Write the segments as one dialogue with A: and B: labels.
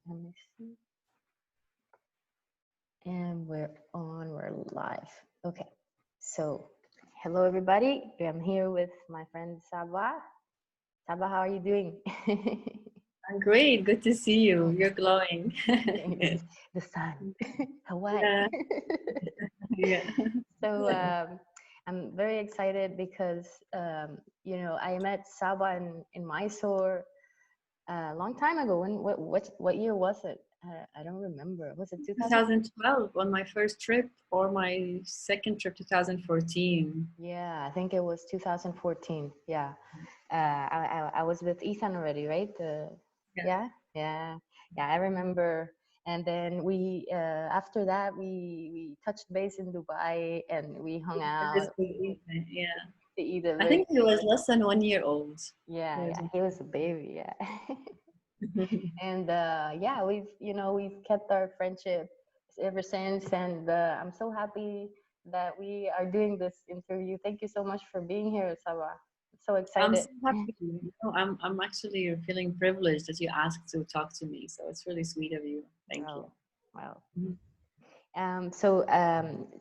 A: Let me see. And we're on, we're live. Okay. So, hello everybody. I'm here with my friend Saba. Saba, how are you doing?
B: I'm great. Good to see you. You're glowing.
A: The sun, Hawaii.
B: Yeah. Yeah.
A: So, I'm very excited because, I met Saba in Mysore a long time ago. What year was it? I don't remember. Was it 2000?
B: 2012 on my first trip or my second trip, 2014.
A: Yeah, I think it was 2014. Yeah. I was with Ethan already, right?
B: Yeah.
A: Yeah. I remember. And then we after that we touched base in Dubai and we hung out
B: Yeah.
A: to eat a
B: I
A: very
B: think he was less than 1 year old.
A: yeah, he was a baby, yeah. And yeah, we've kept our friendship ever since, and I'm so happy that we are doing this interview. Thank you so much for being here, Sarah. I'm so
B: I'm
A: excited.
B: so happy. I'm actually feeling privileged that you asked to talk to me. So it's really sweet of you. Thank you.
A: Wow, wow.
B: Mhm.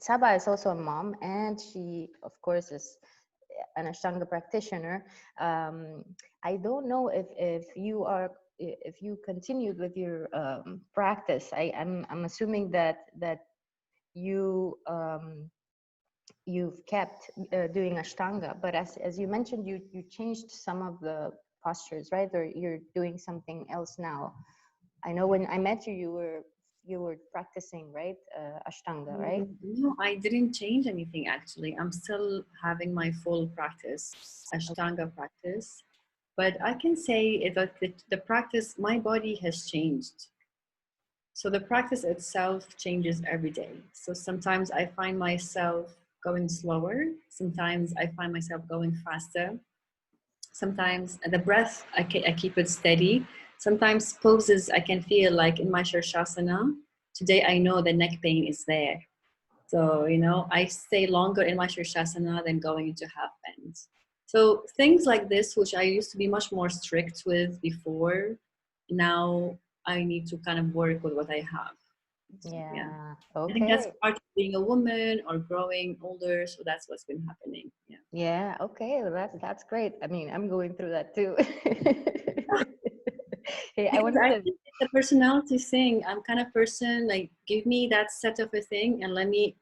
A: Saba is also a mom, and she, of course, is an Ashtanga practitioner. Um, I don't know if you continued with your practice. I'm assuming that you you've kept doing Ashtanga, but as you mentioned, you changed some of the postures, right? Or you're doing something else now. I know when I met you, you were practicing, right? Ashtanga, right?
B: No, I didn't change anything actually. I'm still having my full practice, Ashtanga practice. But I can say that the practice, my body has changed. So the practice itself changes every day. So sometimes I find myself going slower. Sometimes I find myself going faster. Sometimes the breath, I keep it steady. Sometimes poses I can feel like in my Shirshasana. Today I know the neck pain is there. So, I stay longer in my Shirshasana than going into half bends. So things like this, which I used to be much more strict with before, now I need to kind of work with what I have. So, yeah.
A: Yeah.
B: I think that's
A: Okay.
B: part of being a woman or growing older. So that's what's been happening. Yeah.
A: Yeah. Okay. Well, that's great. I mean, I'm going through that too. Hey, I
B: Because
A: wanted
B: I
A: to.
B: think it's a personality thing. I'm kind of person like give me that set of a thing and let me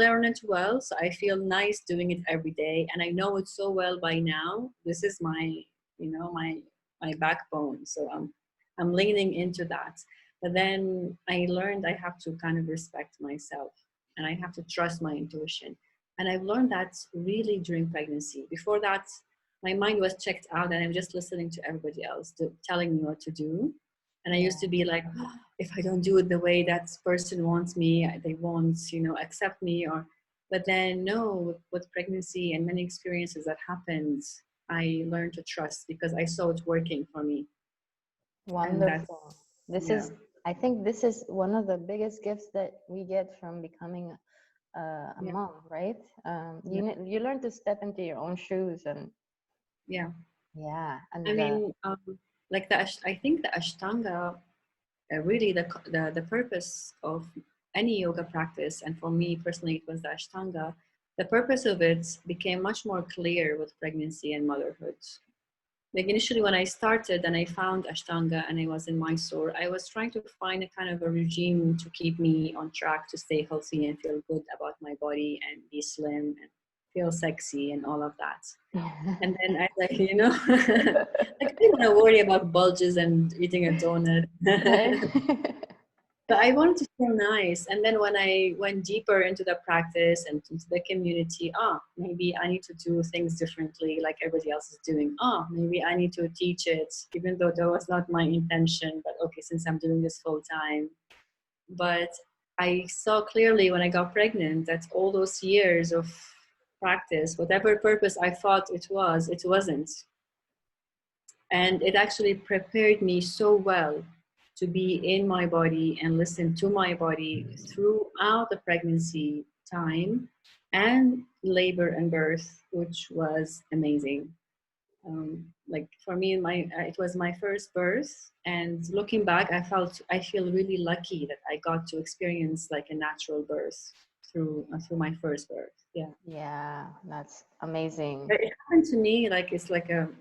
B: learn it well. So I feel nice doing it every day, and I know it so well by now. This is my my backbone. So I'm leaning into that. But then I learned I have to kind of respect myself and I have to trust my intuition. And I've learned that really during pregnancy. Before that, my mind was checked out and I'm just listening to everybody else telling me what to do. And I used
A: Yeah.
B: to be like, oh, if I don't do it the way that person wants me, they won't, accept me. But then no, with pregnancy and many experiences that happened, I learned to trust because I saw it working for me. And that's,
A: Wonderful. This
B: yeah.
A: is, I think this is one of the biggest gifts that we get from becoming a
B: Yeah.
A: mom, right?
B: Yeah.
A: You learn to step into your own shoes, and
B: Yeah.
A: yeah,
B: I
A: and
B: mean, like I think the Ashtanga, really the purpose of any yoga practice, and for me personally, it was the Ashtanga. The purpose of it became much more clear with pregnancy and motherhood. Like initially, when I started and I found Ashtanga and I was in Mysore, I was trying to find a kind of a regime to keep me on track to stay healthy and feel good about my body and be slim and feel sexy and all of that. And then I like, like I didn't want to worry about bulges and eating a donut.
A: right?
B: But I wanted to feel nice. And then when I went deeper into the practice and into the community, maybe I need to do things differently like everybody else is doing. Maybe I need to teach it, even though that was not my intention. But okay, since I'm doing this full time. But I saw clearly when I got pregnant that all those years of practice, whatever purpose I thought it wasn't. And it actually prepared me so well to be in my body and listen to my body throughout the pregnancy time and labor and birth, which was amazing. Like for me, it was my first birth, and looking back, I feel really lucky that I got to experience like a natural birth through my first birth. Yeah.
A: Yeah, that's amazing.
B: But it happened to me like it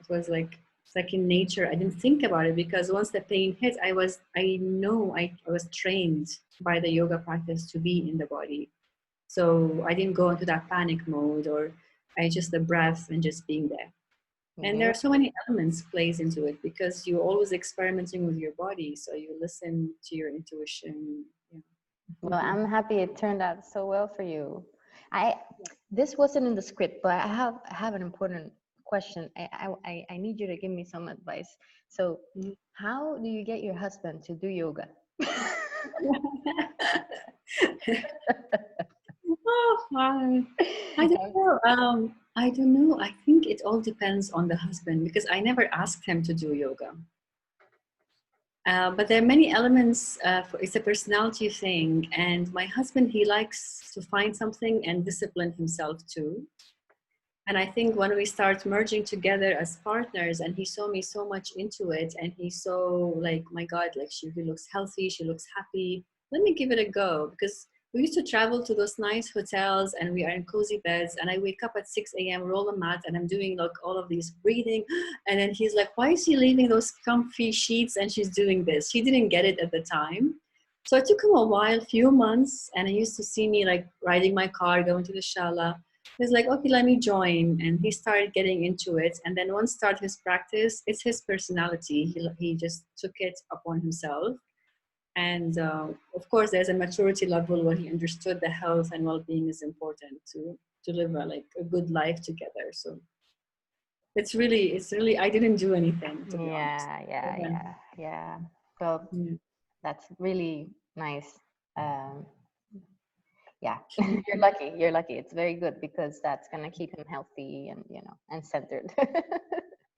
B: was like it's like in nature. I didn't think about it because once the pain hit, I was trained by the yoga practice to be in the body. So I didn't go into that panic mode, or I just the breath and just being there. And there
A: Yeah.
B: are so many elements plays into it because you're always experimenting with your body. So you listen to your intuition.
A: Well,
B: Yeah.
A: I'm happy it turned out so well for you. I This wasn't in the script, but I have an important question. I need you to give me some advice. So, how do you get your husband to do yoga?
B: Oh, I don't know. I don't know. I think it all depends on the husband because I never asked him to do yoga. But there are many elements. It's a personality thing, and my husband he likes to find something and discipline himself too. And I think when we start merging together as partners, and he saw me so much into it, and he's so like, my God, like she looks healthy, she looks happy. Let me give it a go because we used to travel to those nice hotels, and we are in cozy beds. And I wake up at 6 a.m., roll a mat, and I'm doing like all of these breathing. And then he's like, "Why is she leaving those comfy sheets and she's doing this?" He didn't get it at the time. So it took him a while, few months, and he used to see me like riding my car, going to the shala. He's like, okay, let me join. And he started getting into it. And then once start his practice, it's his personality. He just took it upon himself. And of course, there's a maturity level where he understood the health and well-being is important to live like a good life together. So it's really, I didn't do anything, to be honest. Yeah.
A: Yeah. Well,
B: Yeah.
A: that's really nice. Um, yeah,
B: Mm.
A: you're lucky. You're lucky. It's very good because that's gonna keep him healthy and and centered.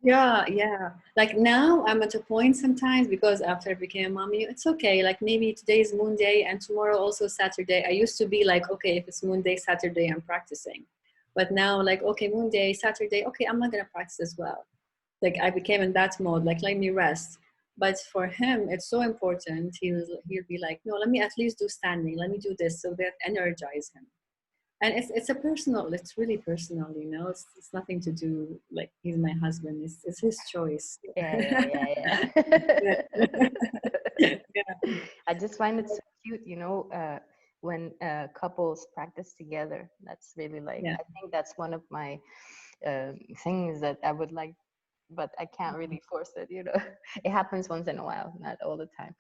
B: Yeah, yeah. Like now I'm at a point sometimes because after I became a mommy, it's okay. Like maybe today is moon day and tomorrow also Saturday. I used to be like, okay, if it's moon day, Saturday, I'm practicing. But now like, okay, moon day, Saturday, okay, I'm not gonna practice as well. Like I became in that mode, like let me rest. But for him, it's so important. He'll be like, no, let me at least do standing. Let me do this so that energize him. And it's a personal, it's really personal, it's nothing to do like he's my husband, it's his choice.
A: Yeah.
B: Yeah.
A: I just find it so cute, when couples practice together. That's really like,
B: Yeah.
A: I think that's one of my things that I would like, but I can't really force it, It happens once in a while, not all the time.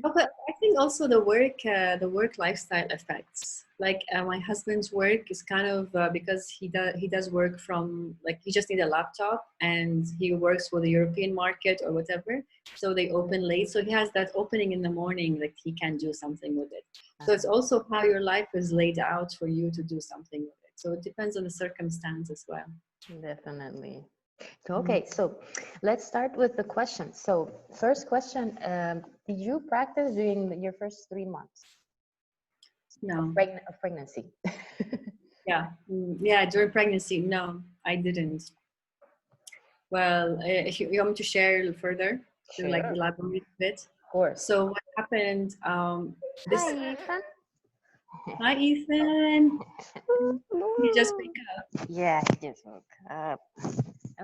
B: Oh, but I think also the work lifestyle effects. Like my husband's work is kind of because he does work from like he just need a laptop and he works for the European market or whatever. So they open late. So he has that opening in the morning, like he can do something with it. So it's also how your life is laid out for you to do something with it. So it depends on the circumstance as well.
A: Definitely.
B: Mm.
A: Okay, so let's start with the question. So, first question, did you practice during your first 3 months
B: No.
A: of pregnancy?
B: Yeah. Yeah. During pregnancy, no, I didn't. Well, if you want me to share a little further, to like
A: Sure,
B: elaborate a bit.
A: of course.
B: So what happened? This.
A: Hi, Ethan.
B: Hi, Ethan. You just wake up.
A: Yeah, he just woke up.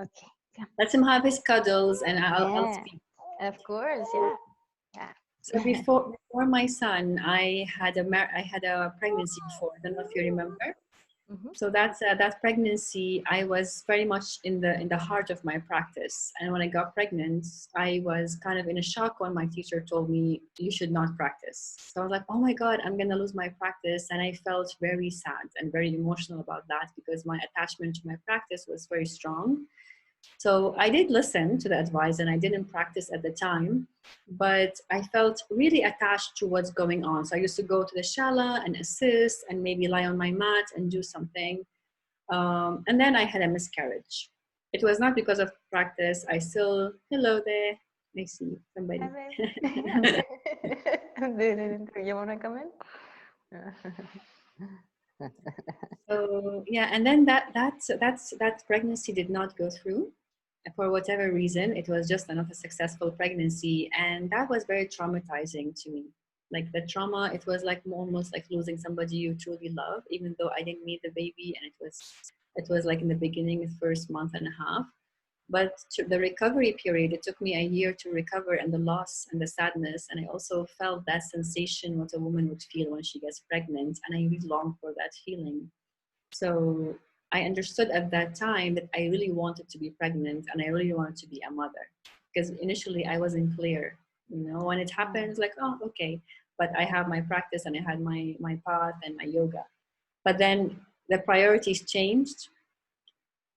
A: Okay.
B: Let him have his cuddles, and I'll
A: Yeah,
B: speak.
A: of course. Yeah, yeah.
B: So before my son, I had a pregnancy before. I don't know if you remember.
A: Mhm.
B: So that pregnancy, I was very much in the heart of my practice. And when I got pregnant, I was kind of in a shock when my teacher told me you should not practice. So I was like, oh my God, I'm gonna lose my practice. And I felt very sad and very emotional about that because my attachment to my practice was very strong. So I did listen to the advice and I didn't practice at the time, but I felt really attached to what's going on. So I used to go to the shala and assist and maybe lie on my mat and do something. And then I had a miscarriage. It was not because of practice. I still, hello there. I see somebody.
A: You want to come in?
B: So yeah, and then that pregnancy did not go through for whatever reason. It was just not a successful pregnancy, and that was very traumatizing to me. Like the trauma, it was like almost like losing somebody you truly love, even though I didn't meet the baby, and it was like in the beginning, the first month and a half. But the recovery period, it took me a year to recover, and the loss and the sadness, and I also felt that sensation what a woman would feel when she gets pregnant, and I really longed for that feeling. So I understood at that time that I really wanted to be pregnant and I really wanted to be a mother. Because initially I wasn't clear, when it happens, like, oh, okay. But I have my practice and I had my path and my yoga. But then the priorities changed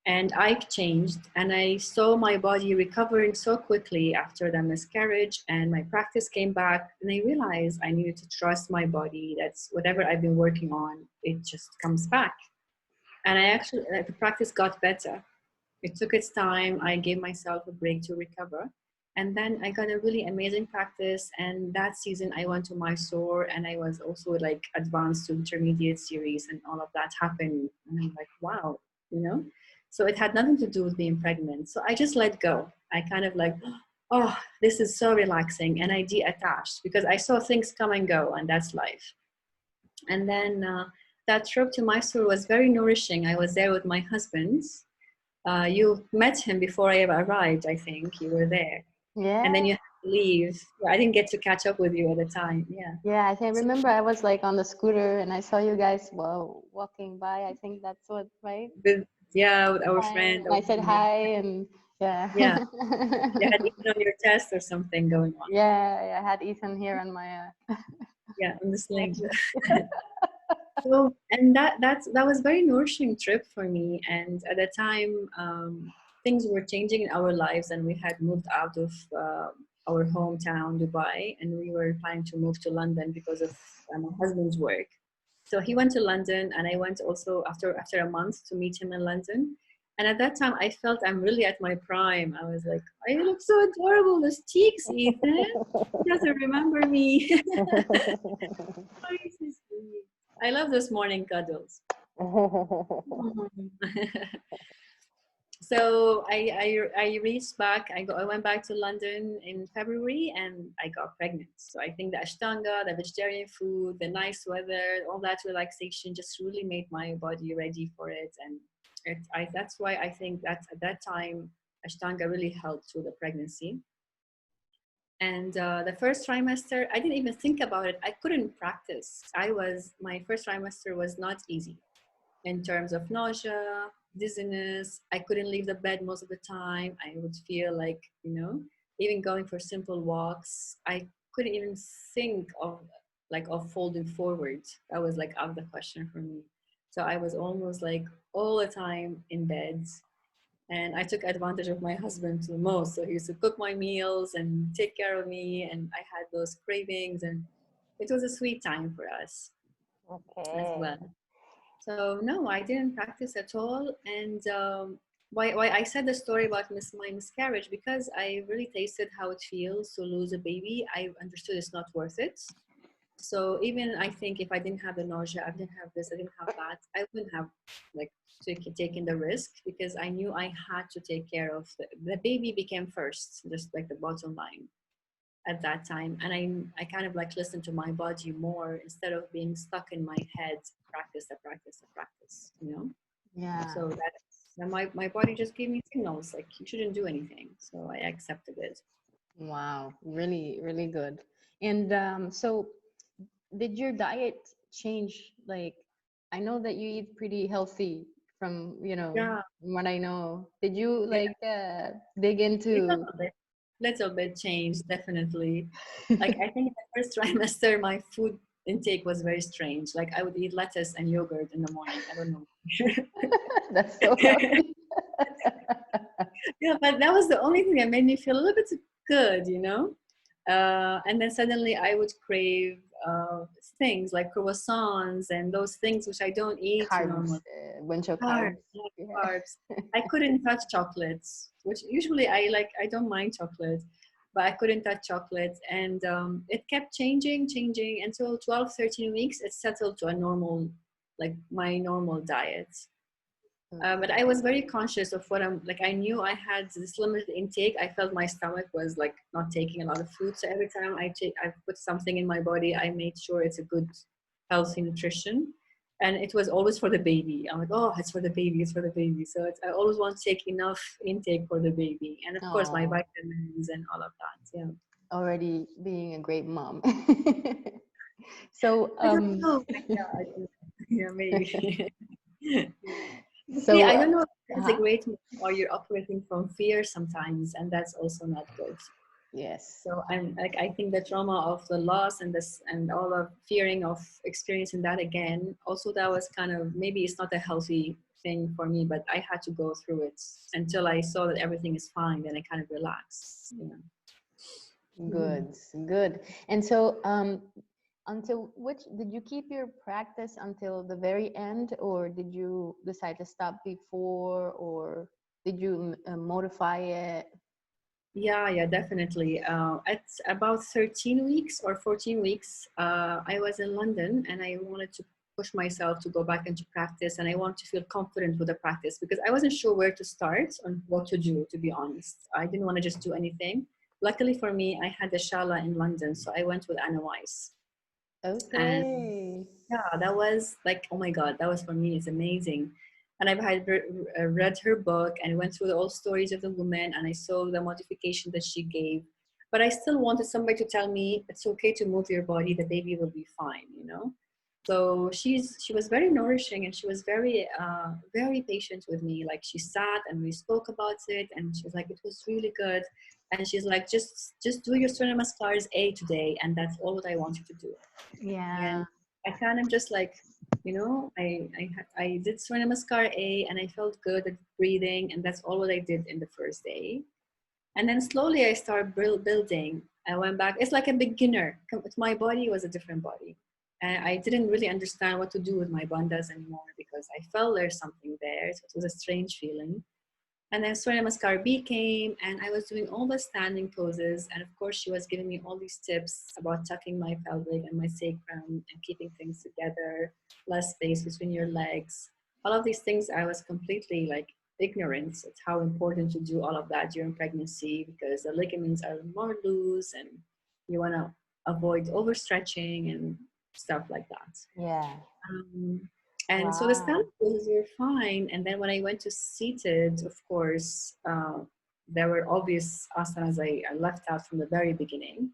B: and I changed, and I saw my body recovering so quickly after the miscarriage, and my practice came back, and I realized I needed to trust my body. That's whatever I've been working on, it just comes back. And I actually, the practice got better. It took its time. I gave myself a break to recover. And then I got a really amazing practice. And that season I went to Mysore, and I was also like advanced to intermediate series, and all of that happened. And I'm like, wow, you know? So it had nothing to do with being pregnant. So I just let go. I kind of like, oh, this is so relaxing. And I detached because I saw things come and go, and that's life. And then that trip to Mysore was very nourishing. I was there with my husband. You met him before I ever arrived, I think. You were there. And then
A: Yeah.
B: you had to leave. I didn't get to catch up with you at the time. Yeah.
A: Yeah, I think
B: So,
A: remember I was like on the scooter and I saw you guys walking by. I think that's what, right?
B: with, yeah, with our
A: Hi.
B: friend,
A: And
B: our
A: I said
B: roommate.
A: hi and yeah.
B: Yeah. You had even on your chest or something going on.
A: Yeah, I had Ethan here on my
B: Yeah, on the sling.
A: watches.
B: So, and that was very nourishing trip for me. And at the time, things were changing in our lives, and we had moved out of our hometown, Dubai, and we were planning to move to London because of my husband's work. So he went to London, and I went also after a month to meet him in London. And at that time, I felt I'm really at my prime. I was like, I look so adorable. Those cheeks, Ethan. He doesn't remember me. Oh, he's so sweet. I love those morning cuddles. So I reached back. I went back to London in February, and I got pregnant. So I think the Ashtanga, the vegetarian food, the nice weather, all that relaxation just really made my body ready for it. And that's why I think that at that time Ashtanga really helped through the pregnancy. And the first trimester, I didn't even think about it. I couldn't practice. My first trimester was not easy in terms of nausea, dizziness. I couldn't leave the bed most of the time. I would feel like, even going for simple walks, I couldn't even think of folding forward. That was like out of the question for me. So I was almost like all the time in bed, and I took advantage of my husband the most. So he used to cook my meals and take care of me, and I had those cravings, and it was a sweet time for us as
A: Okay.
B: well. So no, I didn't practice at all. And why I said the story about my miscarriage, because I really tasted how it feels to lose a baby. I understood it's not worth it. So even I think if I didn't have the nausea, I didn't have this, I didn't have that, I wouldn't have like taken the risk, because I knew I had to take care of the baby became first, just like the bottom line at that time. And I kind of like listened to my body more instead of being stuck in my head, practice, the practice, the practice.
A: Yeah.
B: So my body just gave me signals like you shouldn't do anything. So I accepted it.
A: Wow. Really, really good. And so did your diet change? Like, I know that you eat pretty healthy from,
B: Yeah,
A: what I know. Did you
B: yeah,
A: like dig into
B: little bit changed, definitely. Like I think the first trimester, my food intake was very strange. Like I would eat lettuce and yogurt in the morning. I don't know.
A: that's so healthy.
B: Yeah, but that was the only thing that made me feel a little bit good. And then suddenly I would crave things like croissants and those things which I don't eat
A: Carbs,
B: normally.
A: bunch of
B: Carbs,
A: carbs.
B: yeah,
A: Yeah.
B: carbs. I couldn't touch chocolates, which usually I like. I don't mind chocolate, but I couldn't touch chocolate, and it kept changing until 12, 13 weeks. It settled to a normal like my normal diet.
A: Mm.
B: But I was very conscious of what I'm like. I knew I had this limited intake. I felt my stomach was like not taking a lot of food. So every time I put something in my body, I made sure it's a good, healthy nutrition. And it was always for the baby. I'm like, oh, it's for the baby, it's for the baby. So I always want to take enough intake for the baby. And of course, my
A: Oh,
B: vitamins and all of that. Yeah.
A: already being a great mom. So,
B: I don't know. Yeah, I don't know. Yeah, maybe. Yeah. See,
A: so,
B: I don't know if it's a
A: uh-huh.
B: great move or you're operating from fear sometimes, and that's also not good.
A: Yes.
B: So I'm like, I think the trauma of the loss and this and all the fearing of experiencing that again, also that was kind of, maybe it's not a healthy thing for me, but I had to go through it until I saw that everything is fine. Then I kind of relaxed. Yeah. Mhm.
A: Good, good. And so, until which did you keep your practice until the very end, or did you decide to stop before, or did you modify it?
B: Yeah, definitely. At about 13 weeks or 14 weeks, I was in London and I wanted to push myself to go back into practice, and I want to feel confident with the practice because I wasn't sure where to start and what to do, to be honest. I didn't want to just do anything. Luckily for me, I had a shala in London, so I went with Anna Weiss. And
A: Okay.
B: yeah, that was like, oh my God, that was for me, it's amazing. And I've read her book and went through the old stories of the woman, and I saw the modification that she gave. But I still wanted somebody to tell me it's okay to move your body, the baby will be fine, you know? So she was very nourishing, and she was very patient with me. Like she sat and we spoke about it, and she was like, it was really good. And she's like, just do your Surya Namaskars A today, and that's all what I want you to do.
A: Yeah.
B: And I kind of just like, I did Surya Namaskar A, and I felt good at breathing, and that's all what I did in the first day. And then slowly I started building. I went back. It's like a beginner. My body was a different body. And I didn't really understand what to do with my bandhas anymore because I felt there's something there. So it was a strange feeling. And then Surya Namaskar B came, and I was doing all the standing poses. And of course, she was giving me all these tips about tucking my pelvic and my sacrum and keeping things together, less space between your legs. All of these things, I was completely like ignorant. It's how important to do all of that during pregnancy because the ligaments are more loose and you want to avoid overstretching and stuff like that.
A: Yeah.
B: Um, and so the
A: Wow.
B: standing poses were fine. And then when I went to seated, of course, there were obvious asanas I left out from the very beginning,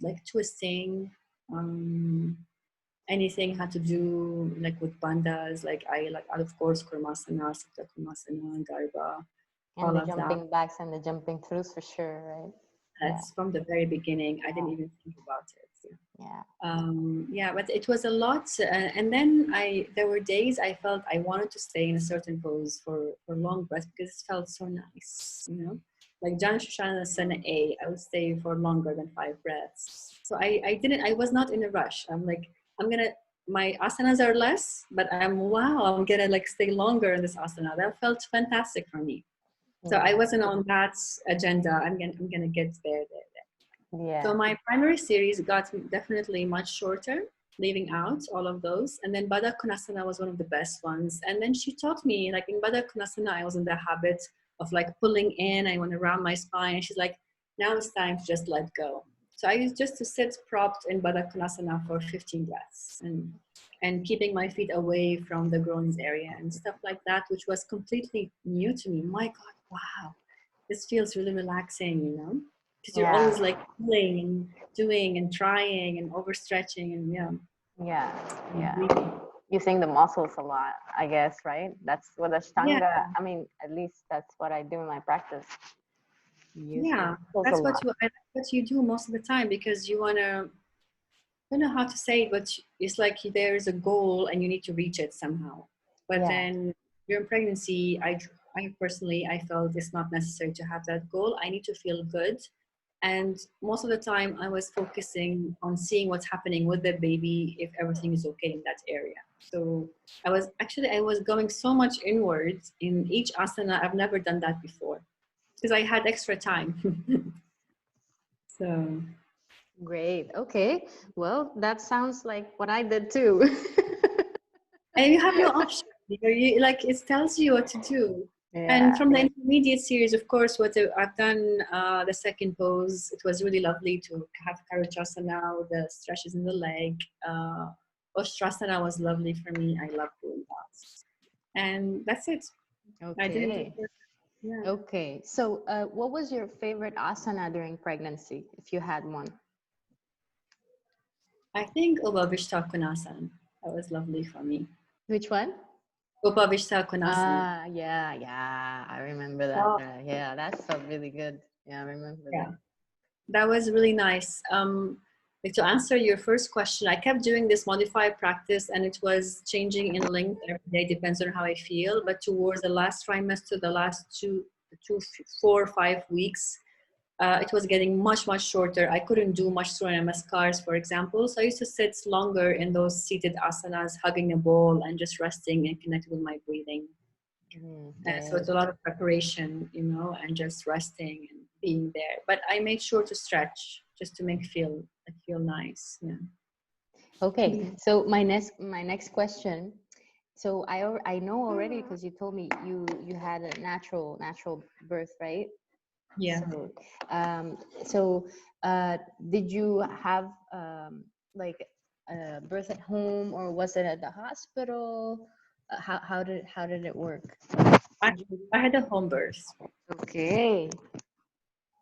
B: like twisting, um, anything had to do like with bandhas, like I like, of course, kurmasana, sapta kurmasana, garba,
A: And
B: all
A: the
B: of that.
A: jumping backs and the jumping throughs for sure, right? Yeah.
B: That's from the very beginning. I didn't
A: Yeah.
B: even think about it. Yeah.
A: Yeah.
B: Yeah, but it was a lot. And then there were days I felt I wanted to stay in a certain pose for long breaths because it felt so nice, you know, like Jan Shoshana Sana A, I would stay for longer than 5 breaths. So I was not in a rush. I'm like, my asanas are less, but I'm gonna like stay longer in this asana. That felt fantastic for me. So I
A: Yeah.
B: wasn't on that agenda. I'm gonna get there. So
A: Yeah.
B: my primary series got definitely much shorter, leaving out all of those. And then Baddha Konasana was one of the best ones. And then she taught me, like in Baddha Konasana, I was in the habit of like pulling in, I went around my spine. And she's like, now it's time to just let go. So I used just to sit propped in Baddha Konasana for 15 breaths and keeping my feet away from the groins area and stuff like that, which was completely new to me. My God, wow, this feels really relaxing, you know? Because you're
A: Yeah.
B: always like pulling and doing and trying and overstretching and yeah,
A: Yeah.
B: and
A: Yeah.
B: breathing.
A: Using the muscles a lot, I guess, right? That's what
B: Yeah,
A: Ashtanga, I mean, at least that's what I do in my practice. Use the
B: yeah.
A: muscles a
B: That's
A: lot.
B: what you do most of the time because you wanna, I don't know how to say it, but it's like there's a goal and you need to reach it somehow. But
A: Yeah.
B: then during pregnancy, I personally I felt it's not necessary to have that goal. I need to feel good. And most of the time I was focusing on seeing what's happening with the baby if everything is okay in that area. So I was going so much inwards in each asana. I've never done that before because I had extra time. So
A: Great. Okay. Well, that sounds like what I did too.
B: And you have no option. Like it tells you what to do. And
A: Yeah.
B: from the intermediate series, of course, what I've done, the second pose, it was really lovely to have Karachasana, the stretches in the leg. Ostrasana was lovely for me. I love doing that. And that's it. I didn't do
A: Okay.
B: it. Yeah.
A: Okay. So, what was your favorite asana during pregnancy, if you had one?
B: I think Upavishta Konasana. That was lovely for me.
A: Which one?
B: Upavishta Konasana.
A: Ah, yeah, yeah. I remember that.
B: Oh,
A: Yeah, that felt really good. Yeah, I remember
B: yeah.
A: that.
B: That was really nice. Like to answer your first question, I kept doing this modified practice and it was changing in length every day, depends on how I feel. But towards the last trimester, the last 4 or 5 weeks, it was getting much, much shorter. I couldn't do much throwing and mascaras, for example. So I used to sit longer in those seated asanas, hugging a ball and just resting and connecting with my breathing. So
A: Okay.
B: it's a lot of preparation, and just resting and being there. But I made sure to stretch just to feel nice. Yeah.
A: Okay. So my next question. So I know already because you told me you had a natural birth, right?
B: Yeah.
A: So, um, so did you have like a birth at home, or was it at the hospital? How did it work?
B: I,
A: Did you?
B: I had a home birth.
A: Okay.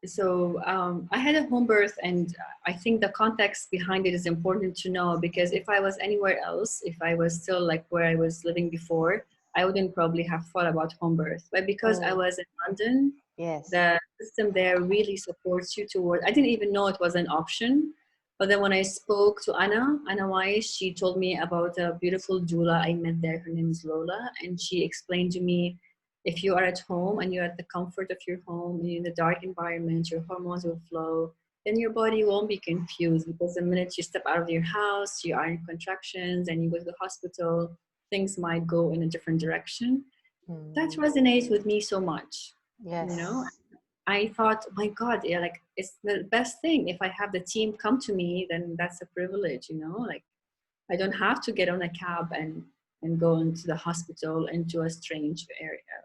B: So I had a home birth, and I think the context behind it is important to know, because if I was anywhere else, if I was still like where I was living before, I wouldn't probably have thought about home birth. But because I
A: Oh,
B: was in London,
A: yes.
B: the system there really supports you toward. I didn't even know it was an option. But then when I spoke to Anna Wise, she told me about a beautiful doula I met there. Her name is Lola. And she explained to me, if you are at home and you're at the comfort of your home, you're in the dark environment, your hormones will flow, then your body won't be confused, because the minute you step out of your house, you are in contractions and you go to the hospital, things might go in a different direction. That
A: Mm,
B: resonates with me so much. you know
A: yes.
B: I thought, my God, yeah, like it's the best thing. If I have the team come to me, then that's a privilege, like I don't have to get on a cab and go into the hospital, into a strange area,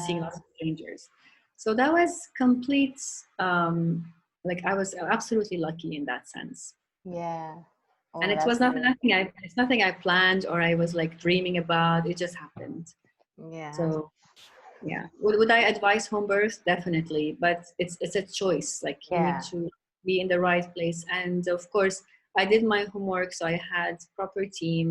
B: seeing
A: Yeah.
B: lots of strangers. So that was complete, like I was absolutely lucky in that sense.
A: Yeah.
B: And
A: Oh,
B: it was
A: that's
B: not
A: good.
B: nothing I it's nothing I planned or I was like dreaming about. It just happened.
A: Yeah.
B: So yeah, would I advise home birth? Definitely, but it's a choice. Like you need
A: Yeah.
B: to be in the right place. And of course, I did my homework, so I had proper team,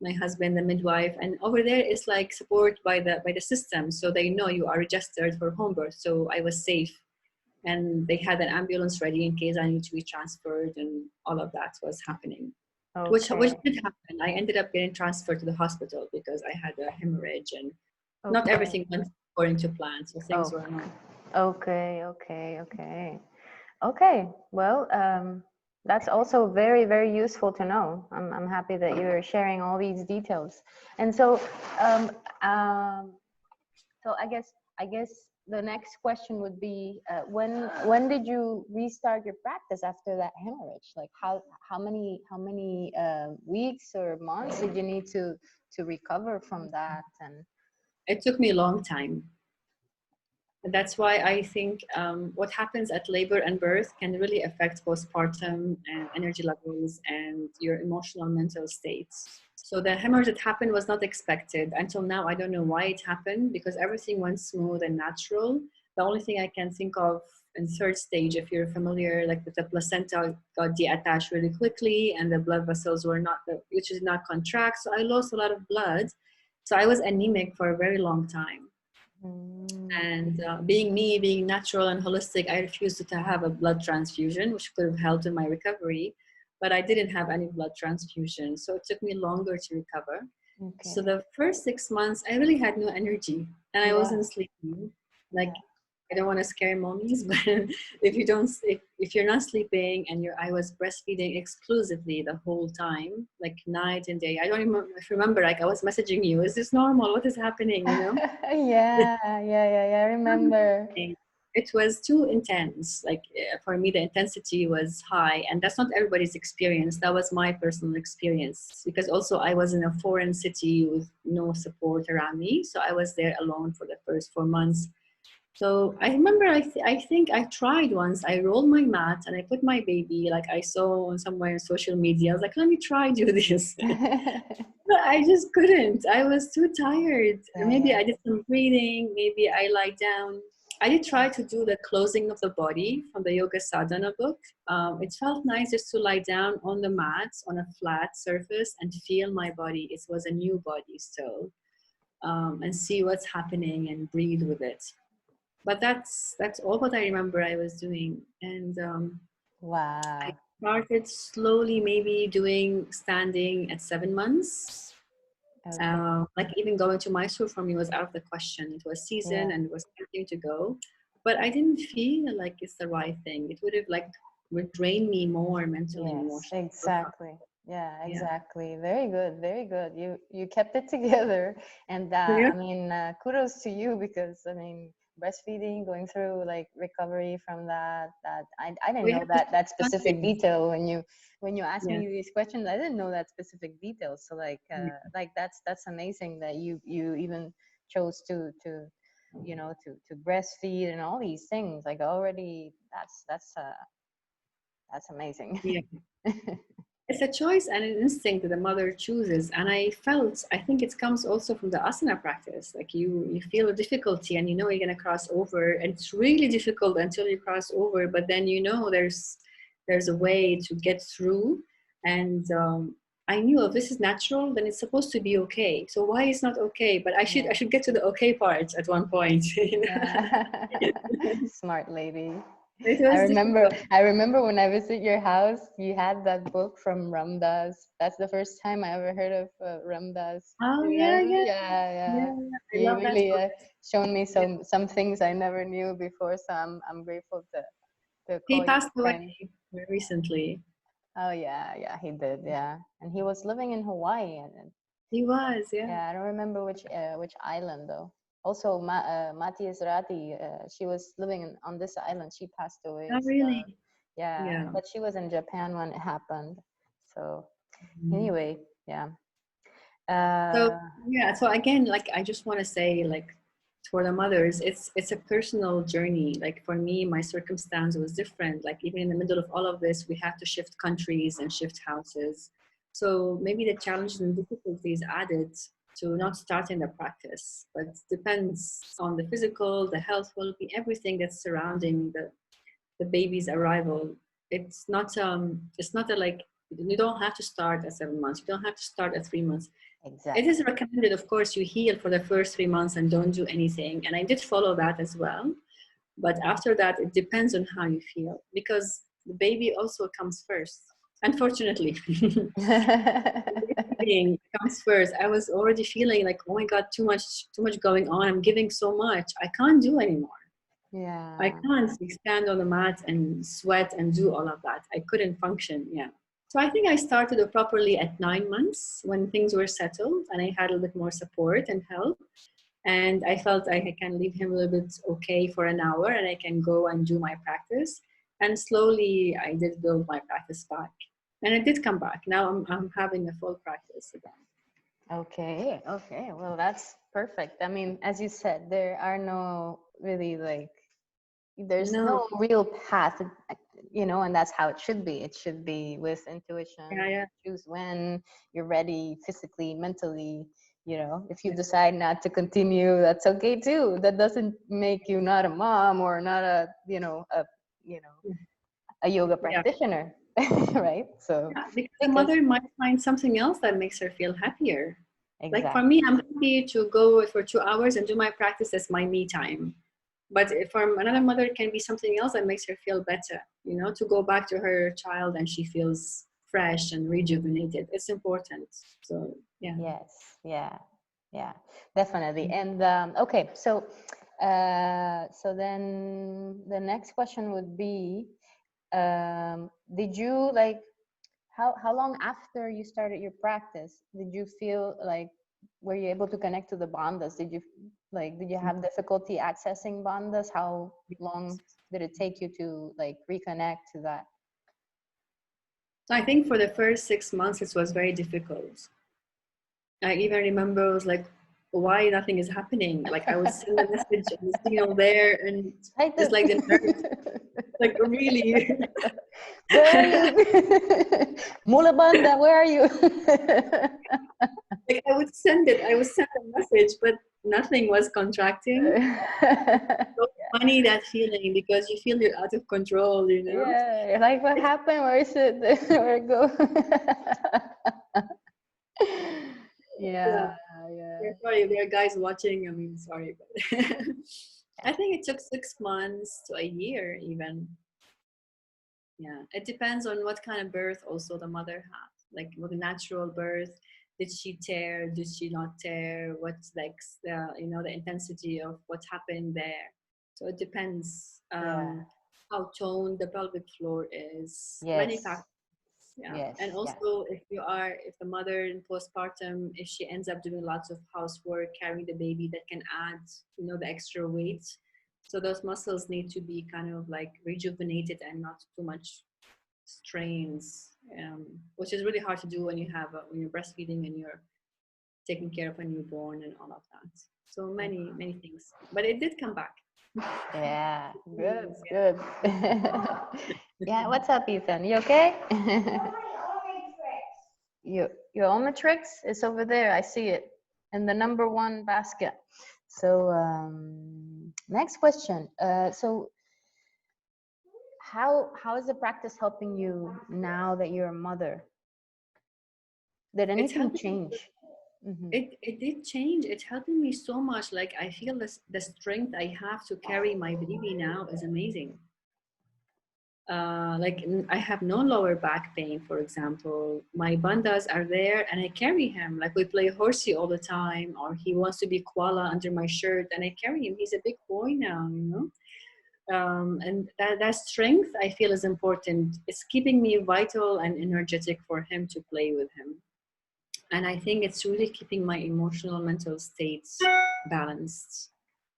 B: my husband, the midwife, and over there it's like support by the system, so they know you are registered for home birth. So I was safe, and they had an ambulance ready in case I need to be transferred, and all of that was happening. Which
A: Okay.
B: did happen. I ended up getting transferred to the hospital because I had a hemorrhage, and not
A: Okay.
B: everything went according to plan, so things
A: Oh.
B: were not.
A: Okay. Okay. Okay. Okay. Well, that's also very, very useful to know. I'm happy that you're sharing all these details. And so, um, um, so I guess the next question would be, when did you restart your practice after that hemorrhage? Like how many weeks or months did you need to recover from that? And
B: It took me a long time. And that's why I think what happens at labor and birth can really affect postpartum and energy levels and your emotional and mental states. So the hemorrhage that happened was not expected. Until now, I don't know why it happened, because everything went smooth and natural. The only thing I can think of in third stage, if you're familiar, like with the placenta got detached really quickly and the blood vessels were not, which did not contract. So I lost a lot of blood. So I was anemic for a very long time.
A: mm,
B: And being me, being natural and holistic, I refused to have a blood transfusion, which could have helped in my recovery. But I didn't have any blood transfusion. So it took me longer to recover. So
A: okay.
B: the first 6 months, I really had no energy and I
A: Yeah.
B: wasn't sleeping. Like,
A: Yeah.
B: I don't want to scare mommies, but if you're not sleeping and I was breastfeeding exclusively the whole time, like night and day. I don't even remember, like I was messaging you, is this normal? What is happening?
A: Yeah. Yeah. Yeah. Yeah. I remember.
B: it was too intense. Like for me, the intensity was high, and that's not everybody's experience. That was my personal experience, because also I was in a foreign city with no support around me. So I was there alone for the first 4 months. So I remember, I think I tried once. I rolled my mat and I put my baby, like I saw on somewhere on social media. I was like, let me try do this. But I just couldn't. I was too tired.
A: Yeah,
B: Maybe
A: yeah.
B: I did some breathing. Maybe I lie down. I did try to do the closing of the body from the Yoga Sadhana book. It felt nice just to lie down on the mat on a flat surface and feel my body. It was a new body still, and see what's happening and breathe with it. But that's all what I remember I was doing. And I
A: Wow.
B: started slowly, maybe doing standing at 7 months.
A: Okay.
B: Like even going to Mysore for me was out of the question. It was season
A: Yeah.
B: and it was tempting to go, but I didn't feel like it's the right thing. It would have like would drain me more mentally and
A: Yes,
B: emotionally.
A: exactly. Yeah,
B: Yeah.
A: exactly. Very good, very good. You kept it together, and
B: Yeah.
A: I mean, kudos to you, because I mean, breastfeeding, going through like recovery from that I didn't
B: We
A: know
B: have to
A: that
B: shift
A: specific
B: countries.
A: detail when you asked
B: Yeah.
A: me these questions. I didn't know that specific detail. So like that's amazing that you even chose to to breastfeed and all these things. Like already, that's amazing.
B: Yeah. It's a choice and an instinct that the mother chooses. And I think it comes also from the asana practice. Like you feel a difficulty and you know you're going to cross over. And it's really difficult until you cross over. But then you know there's a way to get through. And I knew if this is natural, then it's supposed to be okay. So why is not okay? But I
A: Yeah.
B: should get to the okay part at one point. You
A: Yeah.
B: know?
A: Smart lady.
B: It
A: I
B: was
A: remember
B: difficult.
A: I remember when I visit your house, you had that book from Ramdas. That's the first time I ever heard of Ramdas.
B: Oh
A: You
B: yeah,
A: remember?
B: yeah,
A: Yeah, yeah.
B: yeah. I
A: You
B: love that
A: really
B: book.
A: shown me
B: Yeah.
A: some things I never knew before, so I'm grateful to
B: He
A: call you
B: passed away
A: friend.
B: recently.
A: Oh yeah, yeah, he did. Yeah, and he was living in Hawaii, and
B: He was, yeah.
A: yeah, I don't remember which island though. Also, Mati Ezrati, she was living on this island. She passed away.
B: Not really.
A: Yeah,
B: Yeah.
A: but she was in Japan when it happened. So
B: Mhm.
A: anyway, yeah.
B: So
A: Uh,
B: yeah, so again, like I just want to say, like for the mothers, it's a personal journey. Like for me, my circumstance was different. Like even in the middle of all of this, we had to shift countries and shift houses. So maybe the challenges and difficulties added to not starting the practice, but depends on the physical, the health, well-being, everything that's surrounding the baby's arrival. It's not a like you don't have to start at 7 months. You don't have to start at 3 months. It is
A: exactly.
B: recommended, of course, you heal for the first 3 months and don't do anything. And I did follow that as well. But after that, it depends on how you feel because the baby also comes first. Unfortunately, being comes first. I was already feeling like, oh my God, too much going on. I'm giving so much. I can't do anymore. I
A: Yeah.
B: can't stand on the mat and sweat and do all of that. I couldn't function. Yeah. So I think I started it properly at 9 months when things were settled and I had a little bit more support and help. And I felt I can leave him a little bit okay for an hour and I can go and do my practice. And slowly I did build my practice back. And it did come back. Now I'm having a full practice again.
A: Okay. Okay. Well, that's perfect. I mean, as you said, there are no really like there's
B: No.
A: no real path, and that's how it should be. It should be with intuition.
B: Yeah, yeah.
A: You choose when you're ready, physically, mentally. If you decide not to continue, that's okay too. That doesn't make you not a mom or not you know
B: Yeah.
A: a yoga
B: Yeah.
A: practitioner, right? So
B: Yeah, because the
A: because
B: mother might find something else that makes her feel happier. Like for me,
A: exactly.
B: I'm happy to go for 2 hours and do my practice as my me time. But if for another mother, it can be something else that makes her feel better, to go back to her child and she feels fresh and rejuvenated. It's important. So, yeah.
A: Yes, yeah, yeah, definitely. And okay, so then the next question would be, did you like how long after you started your practice did you feel like were you able to connect to the Bondus? Did you have difficulty accessing Bondus? How long did it take you to like reconnect to that?
B: So I think for the first 6 months, it was very difficult. I even remember I was like, why nothing is happening? Like I would send a message and the signal there, and it's like the nerves, like really.
A: Where are you? Mula Banda, where are you?
B: Like I would send a message, but nothing was contracting. So funny that feeling because you feel you're out of control, you know?
A: Yeah, you're like, what happened? Where is it? Where it go?
B: Yeah.
A: Yeah.
B: Sorry, there are guys watching. I mean, sorry, but I think it took 6 months to a year even. Yeah, it depends on what kind of birth also the mother had. Like with a natural birth, did she tear? Did she not tear? What's like the the intensity of what happened there? So it depends
A: Yeah.
B: how toned the pelvic floor is. Many
A: Yes.
B: factors. Yeah,
A: Yes.
B: and
A: Yeah.
B: also if the mother in postpartum, if she ends up doing lots of housework, carrying the baby, that can add the extra weight. So those muscles need to be kind of like rejuvenated and not too much strains, which is really hard to do when when you're breastfeeding and you're taking care of a newborn and all of that. So many things, but it did come back.
A: Yeah. Good. Good. Yeah. What's up, Ethan? You okay? Your Omnitrix is over there. I see it in the number 1 basket. So next question. So how is the practice helping you now that you're a mother? Did
B: It's
A: anything
B: helping.
A: change? Mm-hmm.
B: It did change. It's helping me so much. Like I feel the strength I have to carry my baby now is amazing. Like I have no lower back pain, for example. My bandas are there and I carry him. Like we play horsey all the time, or he wants to be koala under my shirt and I carry him. He's a big boy now, and that strength I feel is important. It's keeping me vital and energetic for him to play with him. And I think it's really keeping my emotional mental states balanced.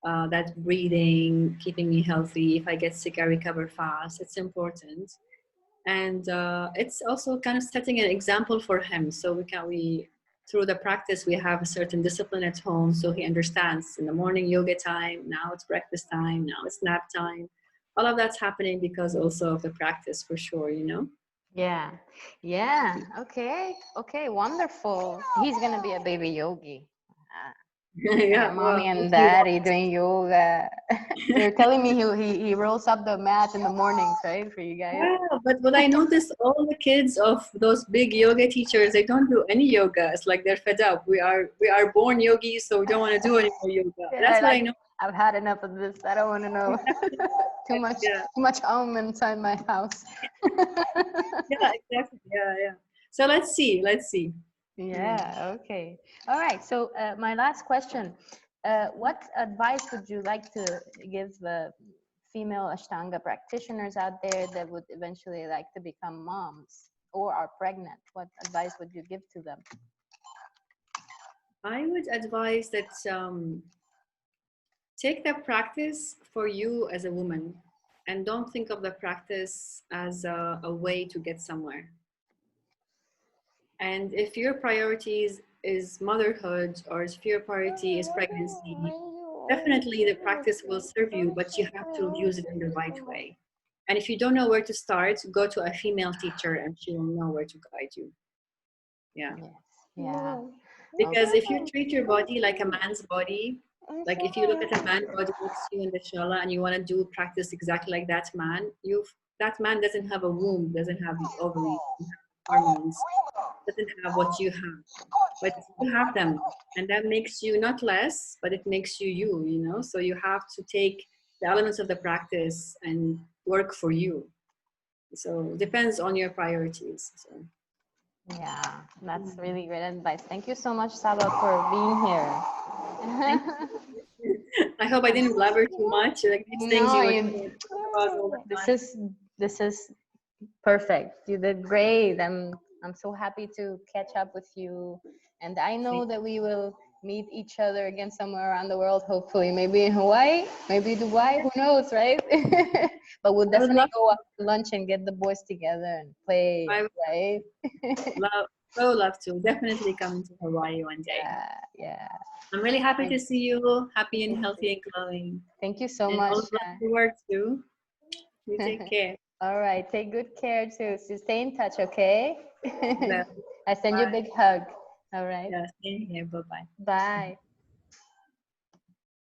B: That breathing, keeping me healthy. If I get sick, I recover fast. It's important, and it's also kind of setting an example for him. So we through the practice we have a certain discipline at home, so he understands. In the morning yoga time, now it's breakfast time, now it's nap time. All of that's happening because also of the practice, for sure.
A: Yeah. Yeah. Okay. Okay. Wonderful. He's gonna be a baby yogi.
B: Yeah,
A: Mommy
B: well,
A: and
B: if you
A: daddy doing yoga. You're telling me he rolls up the mat in the mornings, right? For you guys.
B: Yeah, but what I noticed, all the kids of those big yoga teachers, they don't do any yoga. It's like they're fed up. We are born yogis, so we don't want to do any more yoga.
A: Yeah,
B: That's what I
A: like
B: know.
A: I've had enough of this. I don't want to know. too
B: Yeah,
A: much inside my house.
B: yeah, exactly. Yeah, yeah. So let's see. Let's see.
A: Yeah, okay. All right. So my last question. What advice would you like to give the female Ashtanga practitioners out there that would eventually like to become moms or are pregnant? What advice would you give to them?
B: I would advise that take the practice for you as a woman, and don't think of the practice as a way to get somewhere. And if your priorities is motherhood, or if your priority is pregnancy, definitely the practice will serve you, but you have to use it in the right way. And if you don't know where to start, go to a female teacher and she will know where to guide you. Yeah.
A: Yes. Yeah.
B: Because if you treat your body like a man's body, like if you look at a man body next to you in the shala and you want to do practice exactly like that man doesn't have a womb, doesn't have the ovaries, doesn't have hormones, doesn't have what you have, but you have them, and that makes you not less, but it makes you. So you have to take the elements of the practice and work for you. So it depends on your priorities. So.
A: Yeah, that's really great advice. Thank you so much, Saba, for being
B: Thank
A: here.
B: you. I hope I didn't blabber too much. Like these things
A: No,
B: you would talk about all the
A: this
B: time.
A: is perfect. You did great. I'm so happy to catch up with you, and I know that we will meet each other again somewhere around the world. Hopefully, maybe in Hawaii, maybe Dubai. Who knows, right? But we'll
B: I would
A: definitely
B: love
A: go out to lunch and get the boys together and play,
B: I would
A: right?
B: love so love to definitely come to Hawaii one day.
A: Yeah, yeah.
B: I'm really happy
A: Thank
B: to see you, happy and
A: thank you.
B: healthy and glowing.
A: Thank you so
B: And
A: much.
B: all of love to work too. You take care.
A: All right. Take good care too. So stay in touch, okay?
B: Well,
A: I send you a
B: bye.
A: big hug. All right.
B: Yeah, same here. Bye bye.
A: Bye.